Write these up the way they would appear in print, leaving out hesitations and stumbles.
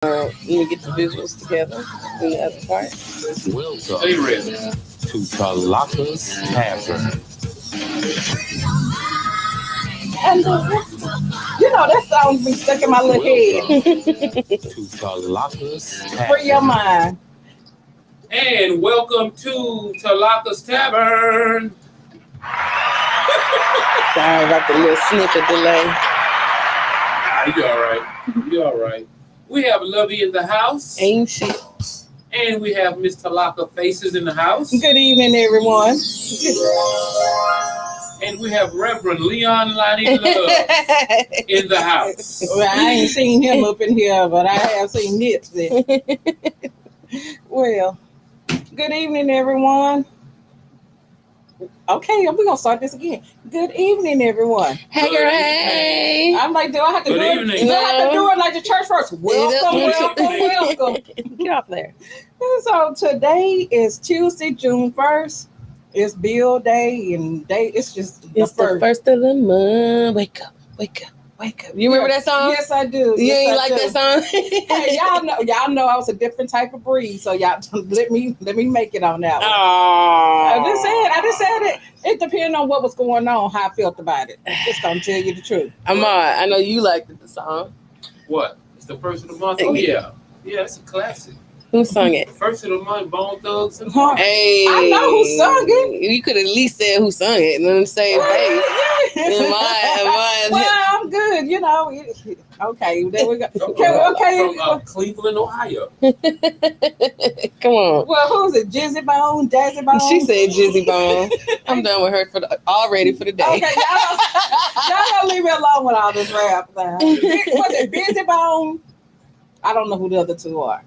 Let me get the visuals together in the other part. Welcome to Tlakas Tavern. And that song be stuck in my little head. To Tlakas Tavern. Free your mind. And welcome to Tlakas Tavern. Sorry about the little snippet delay. You all right. You all right. We have Lovey in the house. Ain't shit. And we have Miss Tlaka Faces in the house. Good evening, everyone. And we have Reverend Leon Lonnie Love in the house. Well, I ain't seen him up in here, but I have seen Nipsey. Well, good evening, everyone. Okay, we're going to start this again. Good evening, everyone. Hey, girl, hey. I'm like, do I have to Good do evening. it? Do I have to do it like the church first? Welcome. Get off there. So today is Tuesday, June 1st. It's Bill Day, and it's just It's the first of the month. Wake up, wake up, wake up. You remember that song? Yes, I do. You ain't like that song? Hey, y'all know I was a different type of breed, so y'all let me make it on that one. Oh. I just said it. It depends on what was going on, how I felt about it. Just gonna tell you the truth. Ahmad, I know you liked the song. What? It's the first of the month? Oh, yeah. Yeah, it's a classic. Who sung it? First of the month, Bone Thugs and Hey, I know who sung it. You could at least say who sung it and then say face. Well, I'm good, Okay, there we go. Okay. From Cleveland, Ohio. Come on. Well, who's it? Jizzy Bone, Jazzy Bone? She said Jizzy Bone. I'm done with her already for the day. Okay, y'all don't leave me alone with all this rap now. Was it Busy Bone? I don't know who the other two are.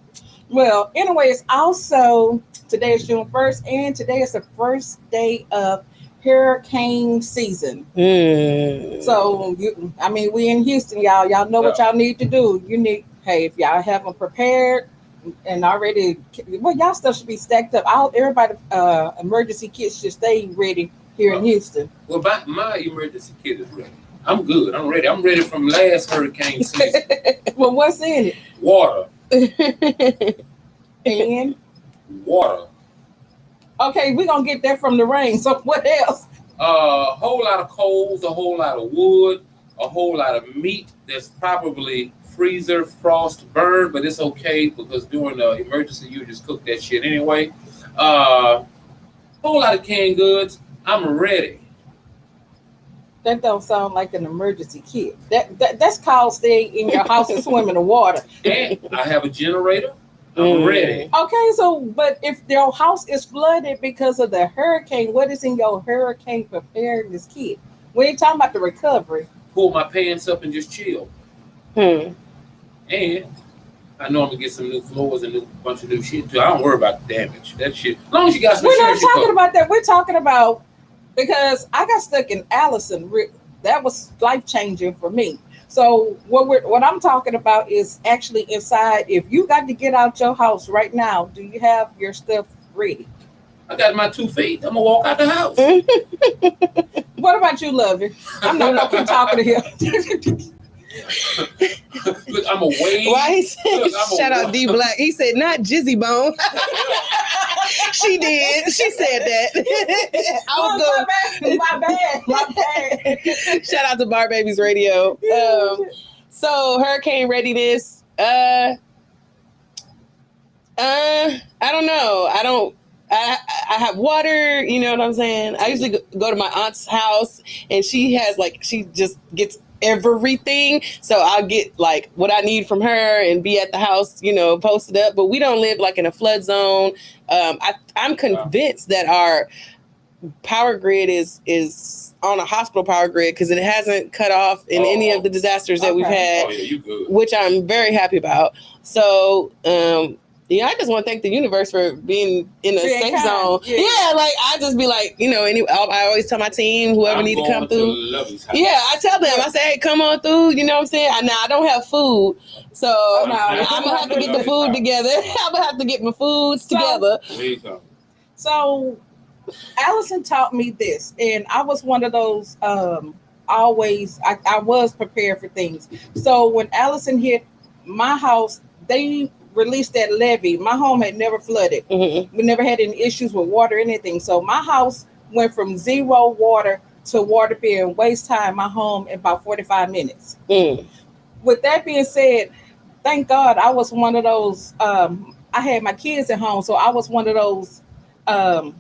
Well, anyways, also today is June 1st, and today is the first day of hurricane season. So, we in Houston, y'all. Y'all know what y'all need to do. If y'all haven't prepared and already, y'all stuff should be stacked up. Everybody, emergency kits should stay ready here in Houston. Well, my emergency kit is ready. I'm good. I'm ready. I'm ready from last hurricane season. Well, what's in it? Water. And water. Okay, we're gonna get that from the rain. So what else? A whole lot of coals, a whole lot of wood, a whole lot of meat that's probably freezer, frost, burned, but it's okay because during the emergency you just cook that shit anyway. Whole lot of canned goods. I'm ready. That don't sound like an emergency kit. That's called stay in your house and swim in the water. And I have a generator. I'm ready. Okay, but if your house is flooded because of the hurricane, what is in your hurricane preparedness kit? We ain't talking about the recovery. Pull my pants up and just chill. And I know I'm gonna get some new floors and a bunch of new shit too. I don't worry about the damage. That shit. As long as you got some. We're not talking about that. We're talking about. Because I got stuck in Allison, that was life changing for me. So what I'm talking about is actually inside. If you got to get out your house right now, do you have your stuff ready? I got my 2 feet. I'm gonna walk out the house. What about you, Lovey? I'm not gonna keep talking to him. Look, I'm a wave. Why he said, shout out D Black. He said, not Jizzy Bone. She did. She said that. I was going. My bad. Shout out to Bar Babies Radio. So hurricane readiness. I don't know. I have water. You know what I'm saying? I usually go to my aunt's house, and she just gets everything, so I'll get like what I need from her and be at the house, posted up. But we don't live like in a flood zone. I'm convinced that our power grid is on a hospital power grid because it hasn't cut off in any of the disasters that we've had, which I'm very happy about. So I just want to thank the universe for being in a safe zone. Yeah, I just be like, I always tell my team, whoever need to come through. Yeah, I tell them, I say, hey, come on through. You know what I'm saying? Now, I don't have food, so I'm going to have to get the food together. I'm going to have to get my foods together. So, Allison taught me this, and I was one of those I was prepared for things. So, when Allison hit my house, they released that levee, my home had never flooded. Mm-hmm. We never had any issues with water or anything. So my house went from zero water to water being waste time my home in about 45 minutes. Mm. With that being said, thank God I was one of those. I had my kids at home, so I was one of those um,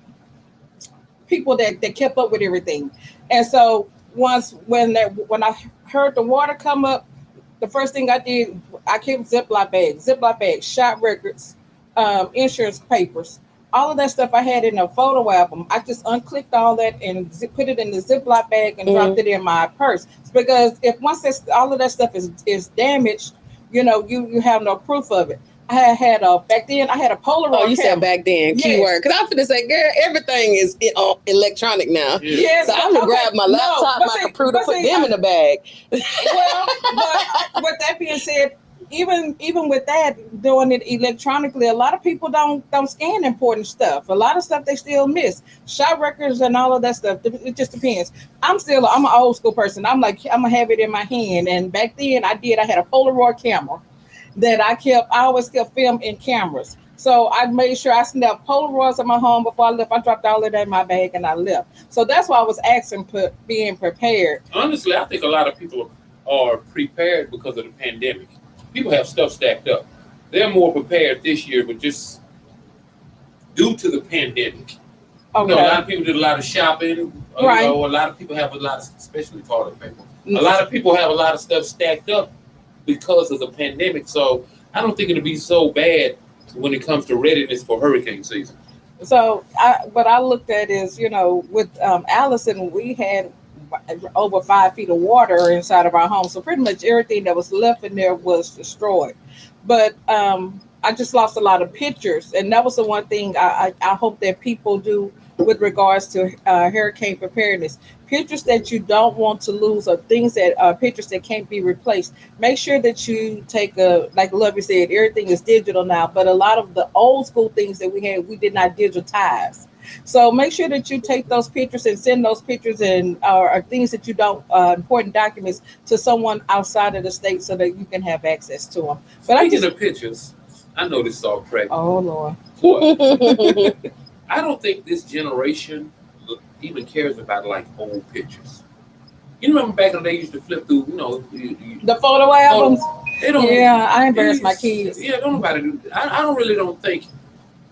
people that kept up with everything. And so once when I heard the water come up, the first thing I did, I kept Ziploc bags, shot records, insurance papers, all of that stuff I had in a photo album. I just unclicked all that and put it in the Ziploc bag and dropped it in my purse. It's because if once all of that stuff is damaged, you have no proof of it. I had back then I had a Polaroid. Oh, you camera. said back then, Yes. keyword. Because I'm finna say, girl, everything is electronic now. Yes, So I'm gonna grab my laptop, my computer, put them in the bag. Well, but with that being said, even with that doing it electronically, a lot of people don't scan important stuff. A lot of stuff they still miss. Shot records and all of that stuff. It just depends. I'm an old school person. I'm gonna have it in my hand. And back then I had a Polaroid camera that I always kept film in cameras. So I made sure I snapped Polaroids at my home before I left. I dropped all of that in my bag and I left. So that's why I was asking being prepared. Honestly, I think a lot of people are prepared because of the pandemic. People have stuff stacked up. They're more prepared this year, but just due to the pandemic. Okay. A lot of people did a lot of shopping. Right. A lot of people have a lot of, especially toilet paper. A lot of people have a lot of stuff stacked up because of the pandemic. So I don't think it'll be so bad when it comes to readiness for hurricane season. So what I looked at is, with Allison, we had over 5 feet of water inside of our home. So pretty much everything that was left in there was destroyed. But I just lost a lot of pictures. And that was the one thing I hope that people do with regards to hurricane preparedness. Pictures that you don't want to lose or pictures that can't be replaced. Make sure that you take like Lovey said, everything is digital now, but a lot of the old school things that we did not digitize. So make sure that you take those pictures and send those pictures and or things that you don't, important documents to someone outside of the state so that you can have access to them. But Speaking of pictures, I know this is all correct. Oh, Lord. I don't think this generation even cares about like old pictures. You remember back in the day, you used to flip through, The photo albums? They don't. Yeah, I embarrass my kids. Yeah, don't nobody do. I don't think.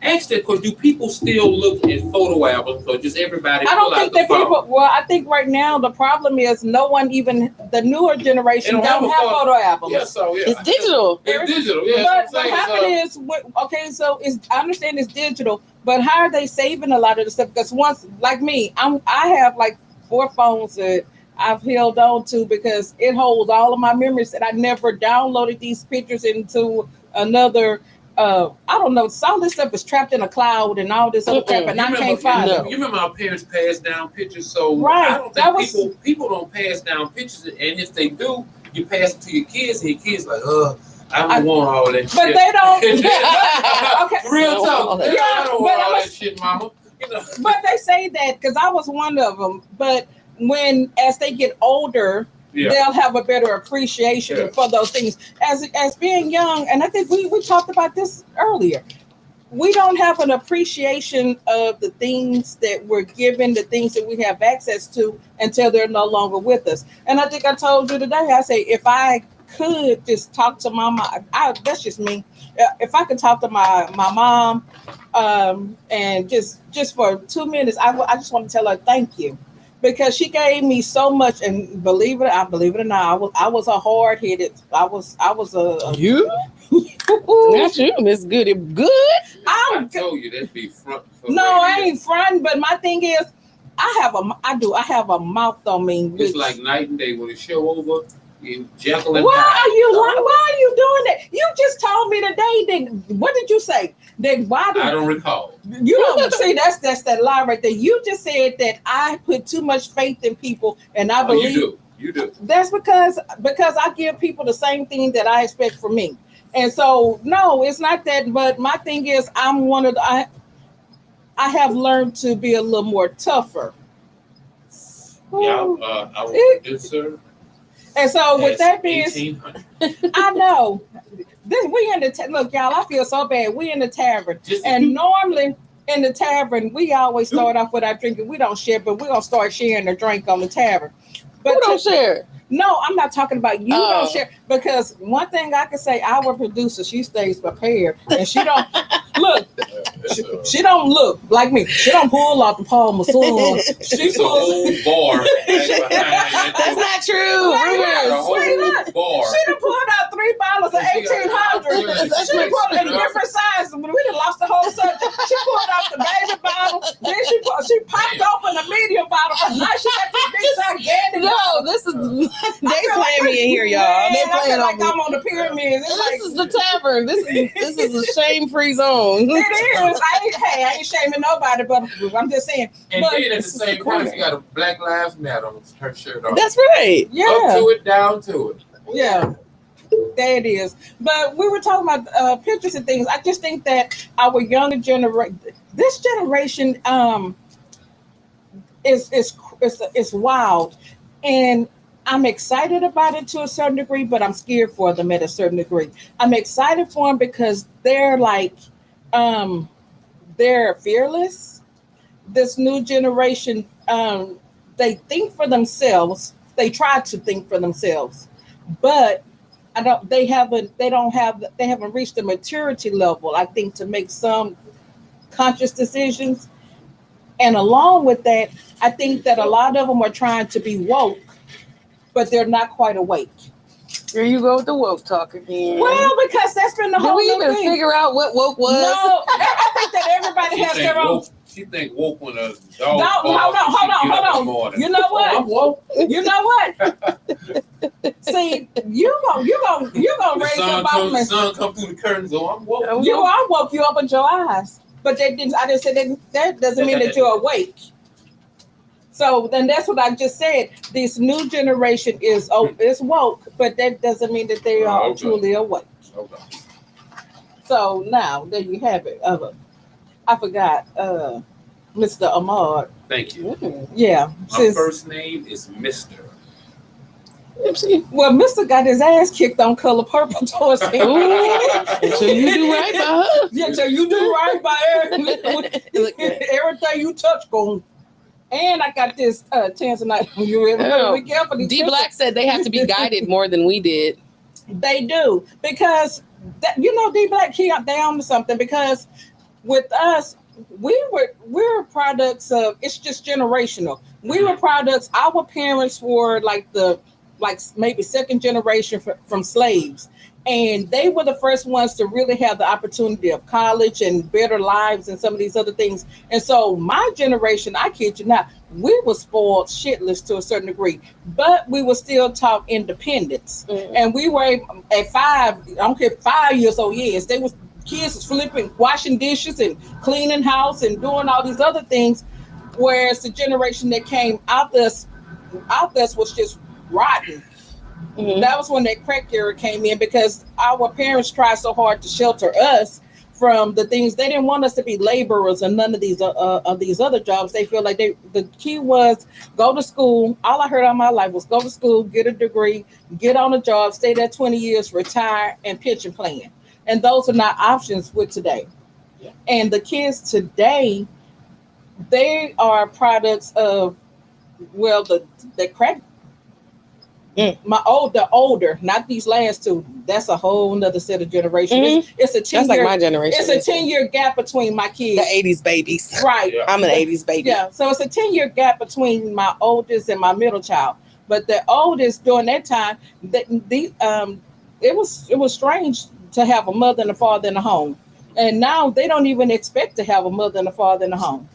Ask that question. Do people still look at photo albums or just everybody? I don't think that people. Well, I think right now the problem is no one, even the newer generation, don't have photo albums. Yeah, so yeah, it's digital. It's digital. Yeah. But what happened is, so I understand it's digital, but how are they saving a lot of the stuff? Because once, like me, I have like 4 phones that I've held on to because it holds all of my memories, and I never downloaded these pictures into another. I don't know. All this stuff is trapped in a cloud and all this other crap, and I can't find it. You remember our parents passed down pictures, so right. I don't think people don't pass down pictures, and if they do, you pass it to your kids, and your kids like, I don't want all that shit. But they don't. Okay. Real talk. Yeah, I don't want all that shit, mama. But they say that because I was one of them. But as they get older, they'll have a better appreciation for those things. As being young, and I think we talked about this earlier, we don't have an appreciation of the things that we're given, the things that we have access to until they're no longer with us. And I think I told you today, I say, if I could just talk to my mom, that's just me. If I could talk to my mom and just for 2 minutes, I just want to tell her thank you. Because she gave me so much, and believe it or not, I was a hard-headed. I was a you. Not you, Miss Goody. Good. I told you that'd be front. No, I ain't front. But my thing is, I have a mouth on me. It's like night and day when the show over. You Jekyll and Why are you doing that? You just told me today that. What did you say? I don't recall. You don't see that's that lie right there. You just said that I put too much faith in people, and I believe you do. That's because I give people the same thing that I expect from me, and so no, it's not that. But my thing is, I'm one of the. I have learned to be a little more tougher. Yeah, I was a producer. And so with that being, I know We in the look, y'all. I feel so bad. We in the tavern, Just- and normally in the tavern we always start off with our drinking. We don't share, but we're gonna start sharing the drink on the tavern. But Who don't share? No, I'm not talking about you. Oh. Don't share, because one thing I can say, our producer, she stays prepared, and she don't look. She don't look like me. She don't pull out the palm of someone. She It's a pulls. whole bar. That's not true. Wait, Rumors. A whole Wait, look. bar. She done pulled out 3 bottles of She got- 1800. That's She right. pulled in different sizes. We done lost the whole subject. She pulled out the baby bottle. Then she popped open the medium bottle. Now she got this big gigantic. No, this is they playing me in here, y'all. Man, They I feel playing like on me. I'm on the pyramids. It's like, This is the tavern. This is a shame-free zone. it is. I ain't shaming nobody, but I'm just saying. And But then at the it's same time, she got a Black Lives Matter on her shirt on. That's right. Up yeah, to it, down to it. yeah. There it is. But we were talking about pictures and things. I just think that our younger generation, this generation, is wild, and I'm excited about it to a certain degree, but I'm scared for them at a certain degree. I'm excited for them because they're like, they're fearless. This new generation, they think for themselves. They try to think for themselves, but they haven't reached the maturity level, I think, to make some conscious decisions. And along with that, I think that a lot of them are trying to be woke, but they're not quite awake. Here you go with the woke talk again. Well, because that's been the Did whole we new even thing. figure out what woke was? No, I think that everybody She has think their own. woke. She think woke when a dog. No, barks hold and she get up in the on. morning. You know Oh, I'm what? woke. You know what? See, you gonna The raise sun up off me. sun come through the curtains. Oh, I'm woke. I woke you up in your eyes, but they didn't. I just said that doesn't mean that you're awake. So then that's what I just said. This new generation is woke, but that doesn't mean that they are Okay. truly awake. Okay. So now there you have it. I forgot, Mr. Ahmad. Thank you. Yeah, My first name is Mr. well, Mr. got his ass kicked on Color Purple towards him. Until you do right by her. Yeah, so you do right by everything you touch, going. And I got this tanzanite. You really be careful. These D people- Black said they have to be guided more than we did. They do, because D Black, they on to something, because with us, we're products of, it's just generational. We were products, our parents were like maybe second generation from slaves. And they were the first ones to really have the opportunity of college and better lives and some of these other things. And so my generation, I kid you not, we were spoiled shitless to a certain degree, but we were still taught independence. Mm-hmm. And we were at 5, I don't care, 5 years old, yes, kids was flipping, washing dishes and cleaning house and doing all these other things. Whereas the generation that came out this was just rotten. Mm-hmm. That was when that crack era came in, because our parents tried so hard to shelter us from the things. They didn't want us to be laborers and none of these other jobs. They feel like the key was go to school. All I heard all my life was go to school, get a degree, get on a job, stay there 20 years, retire, and pension plan. And those are not options with today. Yeah. And the kids today, they are products of, well, the crack. The older, not these last two. That's a whole nother set of generations. Mm-hmm. It's a 10 That's year, like my generation. It's a 10-year gap between my kids. The 80s babies. Right. Yeah. I'm an 80s baby. Yeah. So it's a 10-year gap between my oldest and my middle child. But the oldest during that time, it was strange to have a mother and a father in the home. And now they don't even expect to have a mother and a father in the home.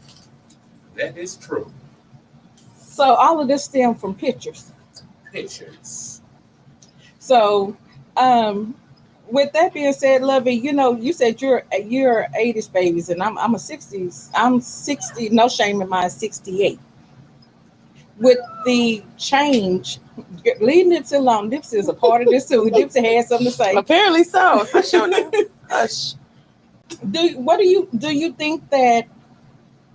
That is true. So all of this stems from pictures. Pictures. So, with that being said, Lovey, you said you're 80s babies, and I'm a 60s. I'm 60. No shame in mine. 68. With the change, leading it to long, Dipsy is a part of this too. Dipsy had something to say. Apparently so. For sure. Hush. Do you think that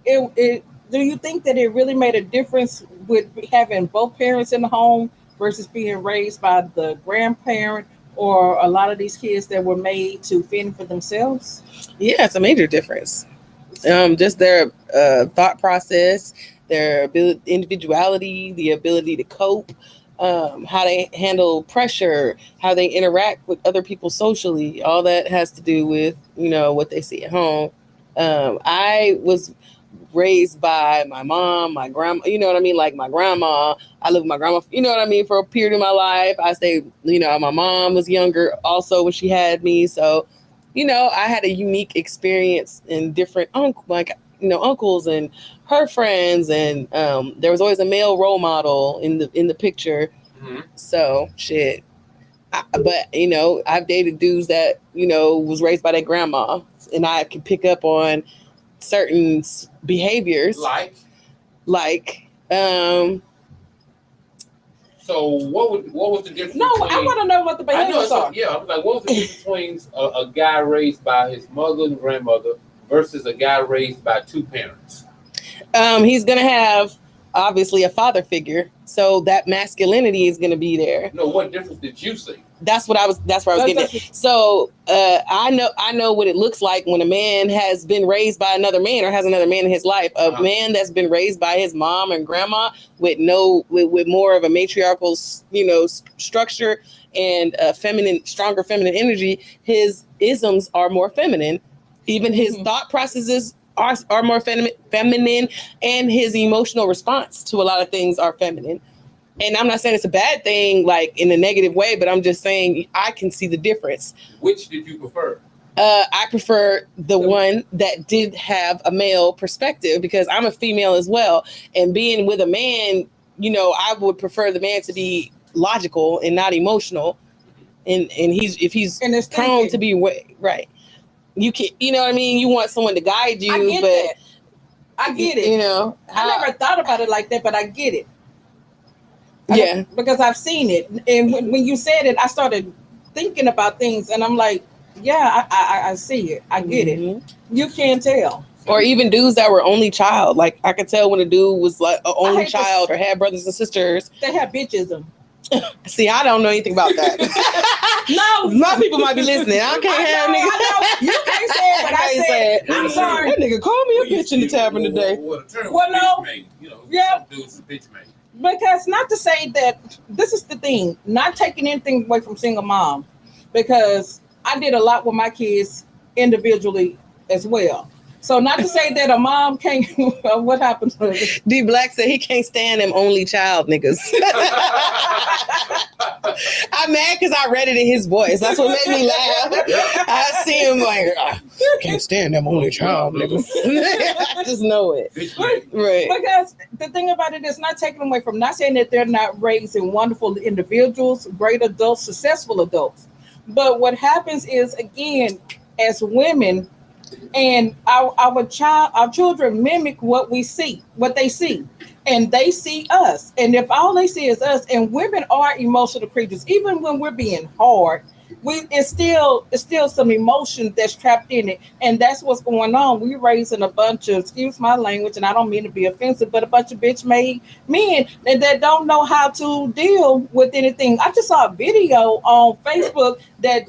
it really made a difference with having both parents in the home versus being raised by the grandparent or a lot of these kids that were made to fend for themselves? Yeah, it's a major difference. Just their thought process, their ability, individuality, the ability to cope, how they handle pressure, how they interact with other people socially. All that has to do with what they see at home. I was raised by my mom, my grandma, you know what I mean? Like my grandma, I lived with my grandma, you know what I mean? For a period of my life, I stayed, my mom was younger also when she had me. So, I had a unique experience in different, uncles and her friends. And there was always a male role model in the picture. Mm-hmm. So shit. But I've dated dudes that, was raised by their grandma, and I can pick up on certain behaviors like so what was the difference No, between, I want to know what the behaviors are. yeah, I'm like, what was the difference between a guy raised by his mother and grandmother versus a guy raised by two parents? He's gonna have obviously a father figure, so that masculinity is gonna be there. No, what difference did you see? That's where I was getting at. So I know what it looks like when a man has been raised by another man or has another man in his life. A man that's been raised by his mom and grandma with more of a matriarchal, structure and stronger feminine energy. His isms are more feminine. Even his thought processes are more feminine, and his emotional response to a lot of things are feminine. And I'm not saying it's a bad thing, like in a negative way, but I'm just saying I can see the difference. Which did you prefer? I prefer the one that did have a male perspective, because I'm a female as well. And being with a man, I would prefer the man to be logical and not emotional. And if he's prone to be right. You can, you know what I mean? You want someone to guide you, I get it. I never thought about it like that, but I get it. Yeah, because I've seen it, and when you said it, I started thinking about things, and I'm like, yeah, I see it, I get it. You can't tell. Or even dudes that were only child. Like I could tell when a dude was like an only child or had brothers and sisters. They have bitchism. See, I don't know anything about that. No, my people might be listening. I can't have niggas. I know. You can't say it, but I said. I'm sorry. That nigga called me a bitch in the tavern today. Well, no. Some dudes are bitch made. Because not to say that, this is the thing, not taking anything away from single mom, because I did a lot with my kids individually as well. So not to say that a mom can't, what happened to it? D Black said he can't stand them only child niggas. I'm mad because I read it in his voice. That's what made me laugh. I see him like, can't stand them only child niggas. I just know it. Right. Because the thing about it is not taking away from, not saying that they're not raising wonderful individuals, great adults, successful adults. But what happens is, again, as women, and our children mimic what we see, what they see, and they see us. And if all they see is us, and women are emotional creatures, even when we're being hard, it's still some emotion that's trapped in it, and that's what's going on. We're raising a bunch of, excuse my language, and I don't mean to be offensive, but a bunch of bitch-made men that don't know how to deal with anything. I just saw a video on Facebook that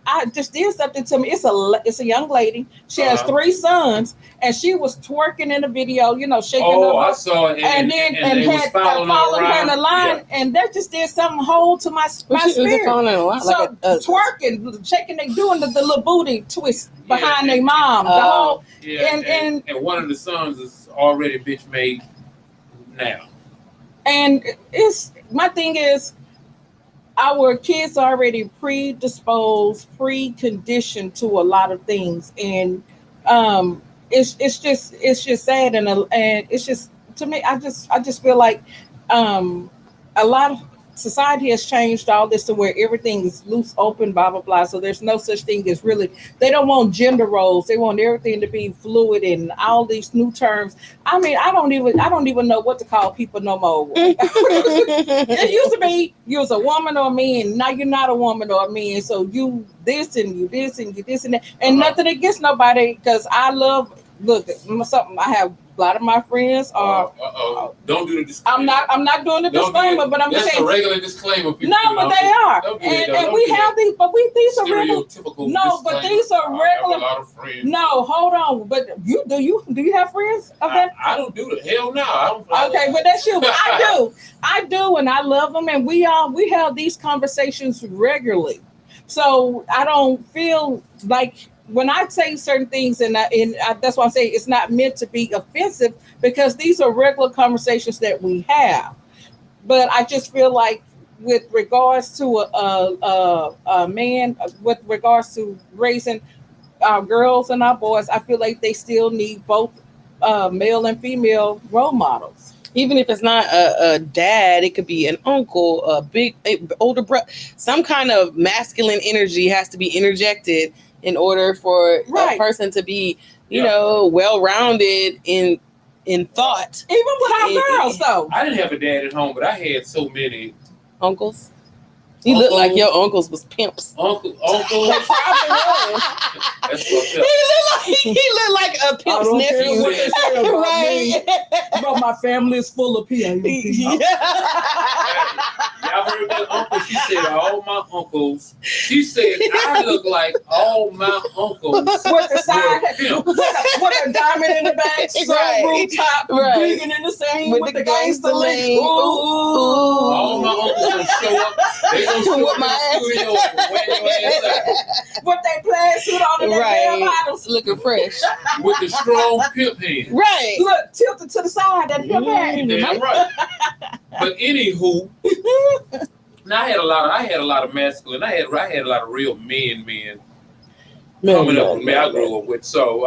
I just did something to me. It's a young lady. She has 3 sons, and she was twerking in the video, shaking her. Oh, I saw it. And had following her in the line, and that just did something whole to my spirit. So twerking, shaking, they doing the little booty twist behind their mom. The whole and one of the sons is already bitch made now. And my thing is, our kids are already predisposed, preconditioned to a lot of things, and it's just sad, and it's just, to me, I just feel like a lot of society has changed all this to where everything is loose, open, blah blah blah. So there's no such thing as really. They don't want gender roles. They want everything to be fluid and all these new terms. I mean, I don't even know what to call people no more. It used to be you was a woman or a man. Now you're not a woman or a man. So you this and you this and you this and that. And nothing against nobody, because I love. Look, something I have lot of my friends are. Don't do the disclaimer. I'm not doing the disclaimer, but I'm just saying. That's a regular disclaimer. No, but they are, and we have these, but these are regular. No, but these are regular. I have a lot of friends. No, hold on, but do you have friends of that? I don't do the hell no. I don't. Okay, but that's you. But I do, and I love them, and we have these conversations regularly. So I don't feel like when I say certain things, and that's why I'm saying it's not meant to be offensive, because these are regular conversations that we have. But I just feel like with regards to a man, with regards to raising our girls and our boys, I feel like they still need both male and female role models. Even if it's not a dad, it could be an uncle, a big older brother. Some kind of masculine energy has to be interjected in order for a person to be, you know, well-rounded in thought. Even with our girls, though. I didn't have a dad at home, but I had so many uncles. You look like your uncles was pimps. Uncle. That's fucked up. He looked like a pimp's nephew. Right. But my family is full of PhDs. Y'all heard that uncle? She said all my uncles. She said I look like all my uncles. With the side, with a diamond in the back, rooftop, digging in the same with the gangster link. All my uncles gonna show up. They gonna show up in the studio and wet your ass out. With their plaid suit on and their damn bottoms. Looking fresh. With the strong pimp hand. Right. Look, tilted to the side, that pimp hand. Damn right. But anywho, now I had a lot of masculine. I had a lot of real men coming up with me. I grew up with. So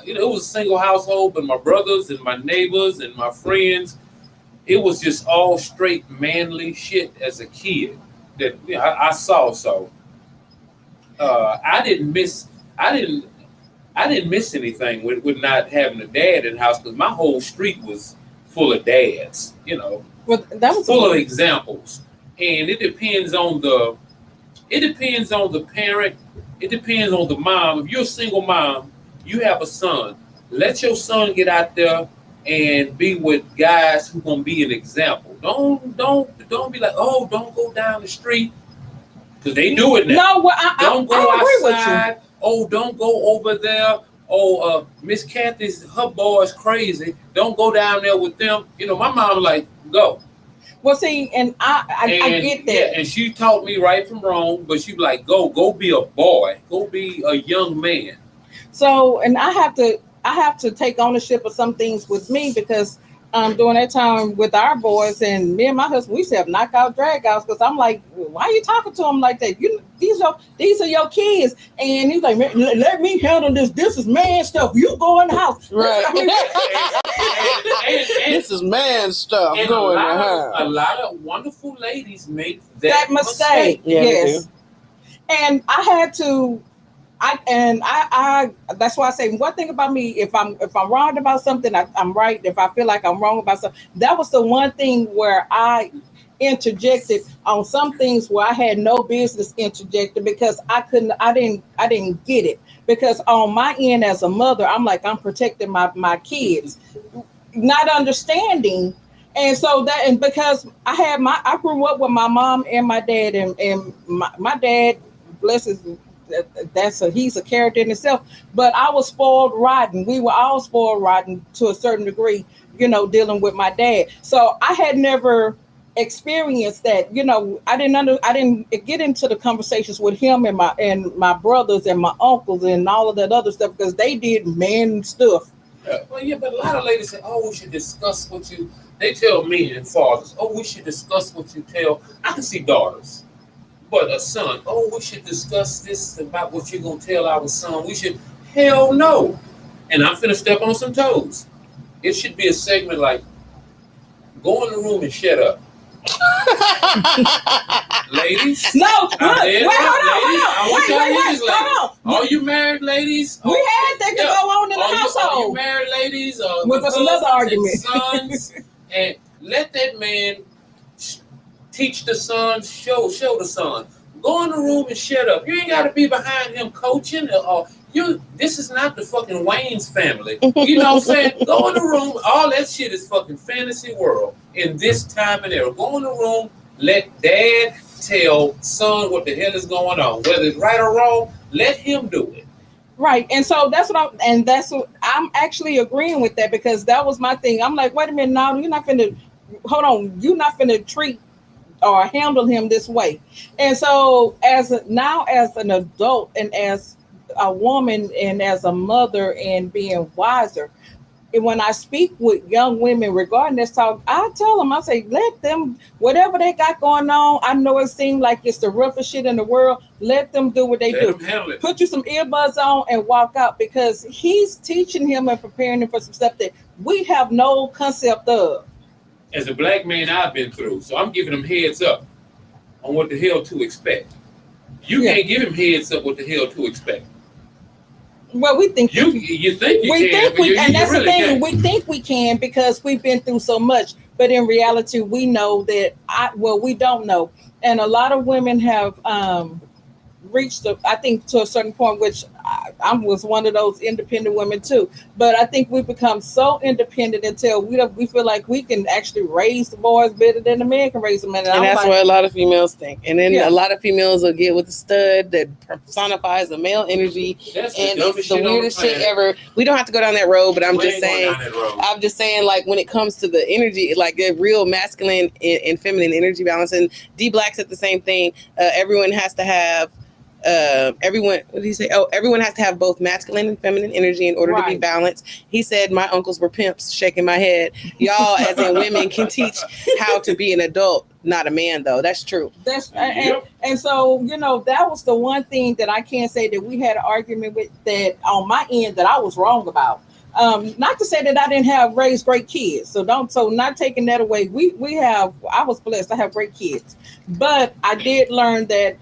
it was a single household, but my brothers and my neighbors and my friends, it was just all straight manly shit as a kid that I saw. So I didn't miss anything with not having a dad in the house, because my whole street was full of dads, you know. Well, that was full of examples. And it depends on the parent, it depends on the mom. If you're a single mom, you have a son, let your son get out there and be with guys who gonna be an example. Don't be like, oh, don't go down the street, because they do it now. No, don't go I agree outside. with you. Oh, don't go over there. Oh, Miss Kathy's, her boy's crazy. Don't go down there with them. You know, my mom like, go. Well, see, and I get that. Yeah, and she taught me right from wrong, but she be like, go be a boy. Go be a young man. So, and I have to take ownership of some things with me, because during that time with our boys and me and my husband, we used to have knockout dragouts, because I'm like, why are you talking to them like that? These are your kids. And he's like, let me handle this. This is man stuff. You go in the house. Right. This is man stuff. Go in the house. A lot of wonderful ladies make that mistake. Yeah, yes. And I had to. That's why I say one thing about me, if I'm wrong about something, I'm right. If I feel like I'm wrong about something, that was the one thing where I interjected on some things where I had no business interjecting, because I didn't get it. Because on my end as a mother, I'm like, I'm protecting my kids, not understanding. And so because I grew up with my mom and my dad, and my dad, bless his, he's a character in himself, but I was spoiled rotten. We were all spoiled rotten to a certain degree, you know, dealing with my dad. So I had never experienced that, you know. I didn't get into the conversations with him and my brothers and my uncles and all of that other stuff, because they did man stuff. Yeah. Well, yeah, but a lot of ladies say, oh, we should discuss what you, they tell me and fathers, oh, we should discuss what you tell. I can see daughters. But a son, oh, we should discuss this about what you're going to tell our son. We should, hell no. And I'm finna step on some toes. It should be a segment like, go in the room and shut up. Ladies. No, hold on. All you married ladies. We had that to go on in the household. All you married ladies. Which was another argument. Sons, and let that man teach the son, show the son. Go in the room and shut up. You ain't got to be behind him coaching, or This is not the fucking Wayne's family. You know what I'm saying? Go in the room. All that shit is fucking fantasy world in this time and era. Go in the room. Let dad tell son what the hell is going on. Whether it's right or wrong, let him do it. Right. And so that's what I'm actually agreeing with that, because that was my thing. I'm like, wait a minute, now you're not finna treat or handle him this way. And so as an adult and as a woman and as a mother and being wiser, and when I speak with young women regarding this talk, I tell them, I say, let them, whatever they got going on, I know it seems like it's the roughest shit in the world, let them do what they do. Put you some earbuds on and walk out, because he's teaching him and preparing him for some stuff that we have no concept of. As a black man, I've been through, so I'm giving him heads up on what the hell to expect. You can't give him heads up what the hell to expect. Well, we think you think you can, and that's really the thing. can't. We think we can because we've been through so much, but in reality, we know that we don't know, and a lot of women have reached, I think, to a certain point, which I was one of those independent women too. But I think we become so independent until we feel like we can actually raise the boys better than the man can raise them. And that's what a lot of females think. And then a lot of females will get with a stud that personifies the male energy. That's and it's the weirdest shit ever. We don't have to go down that road, but I'm just saying, like, when it comes to the energy, like the real masculine and feminine energy balance, and D Black said the same thing. Everyone has to have what did he say? Everyone has to have both masculine and feminine energy in order to be balanced. He said my uncles were pimps, shaking my head. Y'all, as in women, can teach how to be an adult, not a man, though. That's true. And so, that was the one thing that I can't say that we had an argument with, that on my end that I was wrong about. Not to say that I didn't have raised great kids. So not taking that away. I was blessed. I have great kids. But I did learn that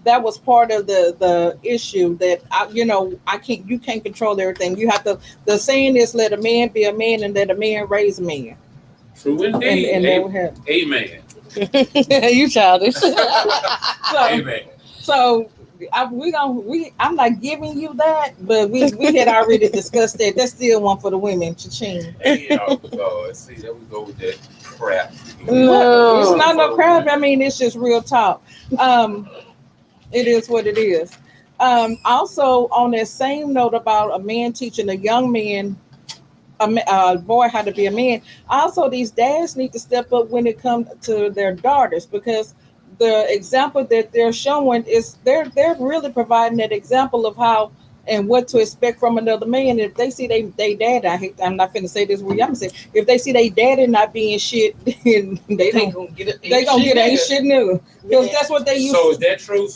that was part of the issue, that you can't control everything. You have to, the saying is, let a man be a man and let a man raise a man. True indeed. Amen. You childish. Amen. So I'm not giving you that, but we had already discussed that. That's still one for the women. Cha-ching. See, there we go with that crap. No, it's not no crap. I mean, it's just real talk. It is what it is. Also, on that same note about a man teaching a young man, a boy, how to be a man. Also, these dads need to step up when it comes to their daughters, because the example that they're showing is they're really providing that example of how and what to expect from another man. If they see they dad, I'm not finna say this word, I'm gonna say, if they see they daddy not being shit, then they gonna get ain't shit nigga, because that's what they use. So is that true?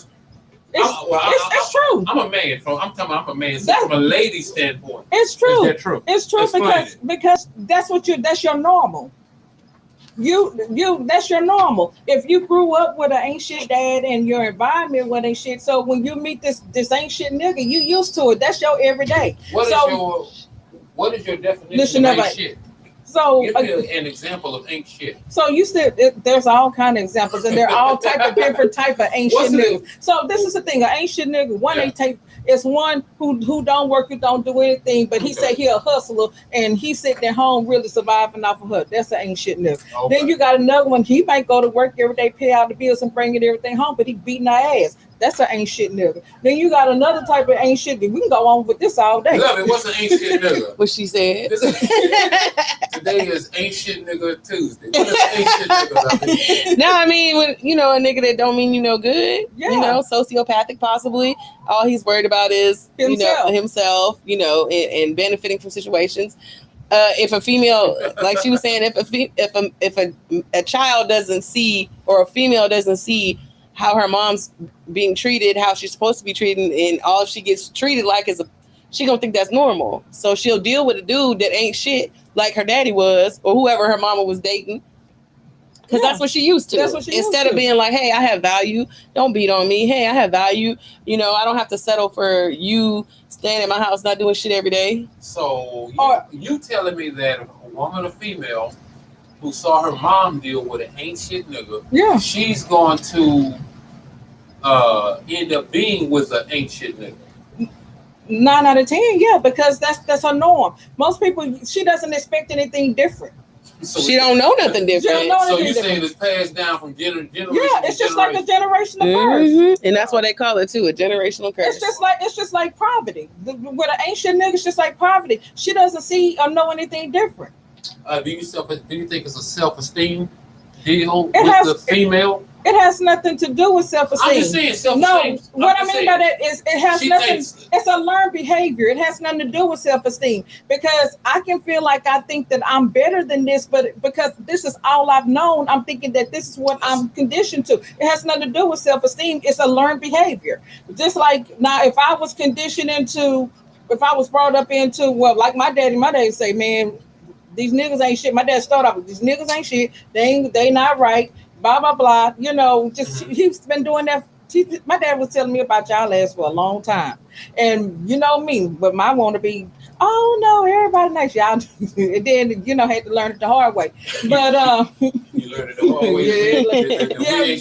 It's true. I'm a man. I'm a man. So from a lady standpoint, it's true. Is that true? It's true. Because that's your normal. That's your normal. If you grew up with an ain't shit dad and your environment with ain't shit, so when you meet this ain't shit nigga, you used to it. That's your everyday. What is your definition of ain't shit? So give me an example of ain't shit. So you said there's all kind of examples, and they're all type of different type of ain't shit niggas. So this is the thing: an ain't shit nigga. It's one who don't work, who don't do anything, but he say he a hustler and he's sitting at home really surviving off of her. That's an ain't shit nigga. Okay. Then you got another one. He might go to work every day, pay out the bills, and bring everything home, but he beating our ass. That's an ain't shit nigga. Then you got another type of ain't shit nigga. We can go on with this all day. Love it. What's an ain't shit nigga? What she said. Today is ain't shit nigga Tuesday. What is ain't shit nigga? No, I mean, when a nigga that don't mean good. Yeah. Sociopathic possibly. All he's worried about is himself. And benefiting from situations. If a female, like she was saying, if a child doesn't see, or a female doesn't see how her mom's being treated, how she's supposed to be treated, and all she gets treated like is she gonna think that's normal. So she'll deal with a dude that ain't shit like her daddy was, or whoever her mama was dating, because that's what she used to. Instead of being like, hey, I have value, don't beat on me. Hey, I have value. I don't have to settle for you staying in my house not doing shit every day. So you telling me that a woman or female who saw her mom deal with an ain't shit nigga, she's going to end up being with an ain't shit nigga. 9 out of 10, yeah, because that's her norm. Most people, she doesn't expect anything different. So She don't know nothing She don't different. know So anything you saying different. it's passed down from generation Yeah, to it's just like a generation? generational curse. And that's why they call it too, a generational curse. It's just like poverty. With an ancient nigga, it's just like poverty. She doesn't see or know anything different. Do you think it's a self-esteem deal It with has- the female? It has nothing to do with self-esteem. I'm just saying No, self-esteem. what I mean by that is it has She nothing. thinks- It's a learned behavior. It has nothing to do with self-esteem because I can feel like I think that I'm better than this, but because this is all I've known, I'm thinking that this is what I'm conditioned to. It has nothing to do with self-esteem. It's a learned behavior. Just like now, if I was brought up into, well, like my daddy say, man, these niggas ain't shit. My dad started off with these niggas ain't shit. They not right. Blah blah blah. You know, just he's been doing that. My dad was telling me about y'all ass for a long time, and you know me, but my want to be. Oh no, everybody nice, y'all. And then had to learn it the hard way. But You learned it the hard way. yeah,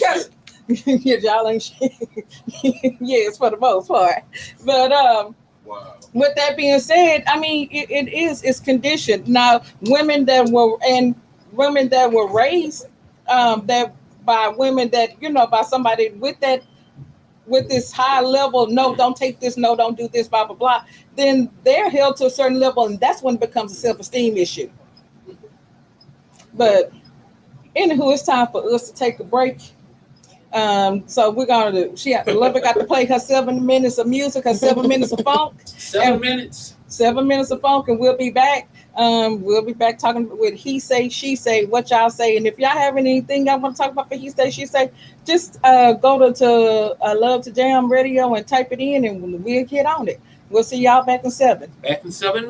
because y'all ain't shit. Yes, for the most part. But Wow. with that being said, I mean it's conditioned. Now women that were raised that by women that by somebody with this high level, no, don't take this, no, don't do this, blah blah blah, then they're held to a certain level, and that's when it becomes a self-esteem issue. But anywho, it's time for us to take a break. So we're gonna Beloved got to play her 7 minutes of music, her 7 minutes of funk. 7 minutes. 7 minutes of funk, and we'll be back. We'll be back talking with He Say, She Say, what y'all say. And if y'all have anything y'all want to talk about for He Say, She Say, just go to Love to Jam Radio and type it in, and we'll get on it. We'll see y'all back in 7. Back in 7